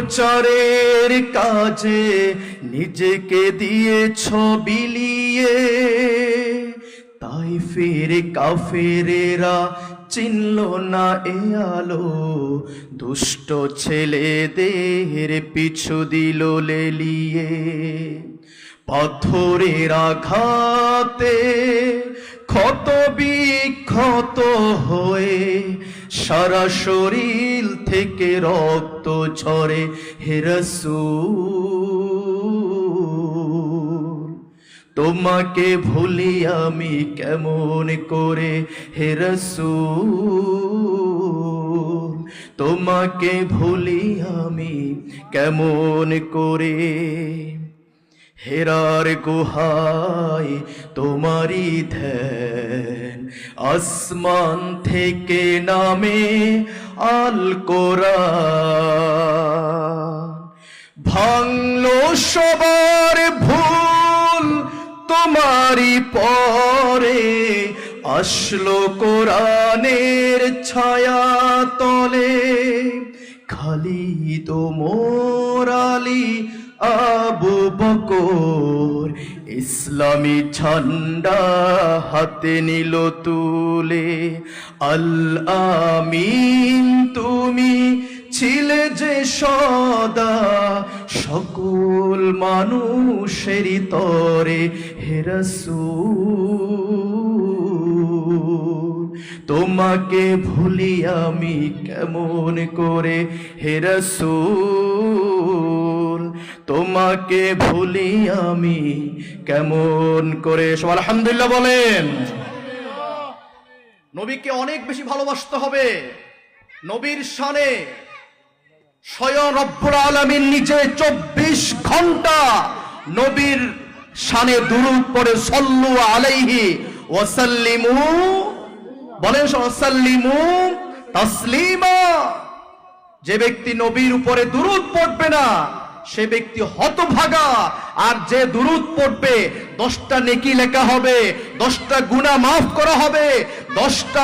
প্রচারের কাজে নিজেকে দিয়েছ বিলিয়ে, তাই ফের কাফেরেরা চিনল না এ আলো, দুষ্ট ছেলেদের পিছু দিল লেলিয়ে। পাথরের আঘাতে ক্ষত বিক্ষত হয়ে সারা শরীর থেকে রক্ত ঝরে। হে রাসূল তোমাকে ভুলি আমি কেমন করে, হে রাসূল তোমাকে ভুলি আমি কেমন করে। হেরার গুহায় তোমারি ধ্যান, আসমান থেকে নামে আল কোরআন। ভাঙলো সবার ভুল তোমারি পরে, আসলো কোরআনের ছায়া তলে। খালিদ ওমর আলী আবু বকর ইসলামী ঝান্ডা হাতে নিল তুলে। আল আমিন তুমি ছিলে যে সদা সকল মানুষেরই তরে। হে রাসূল তোমাকে ভুলি আমি কেমন করে, হে রাসূল তোমাকে ভুলি আমি কেমন করে। সবাই আলহামদুলিল্লাহ বলেন। নবীকে অনেক বেশি ভালোবাসতে হবে। নবীর শানে স্বয়ং রব্বুল আলামিন নিজে 24 ঘন্টা নবীর শানে দুরূদ পড়ে। সাল্লু আলাইহি ওয়া সাল্লিমু, বলেন সাল্লিমু তাসলিমা। যে ব্যক্তি নবীর উপরে দুরূদ পড়বে না সে ব্যক্তি হতভাগা। আর যে দুরূদ পড়বে 10টা নেকি লেখা হবে, 10টা গুনাহ মাফ করা হবে, 10টা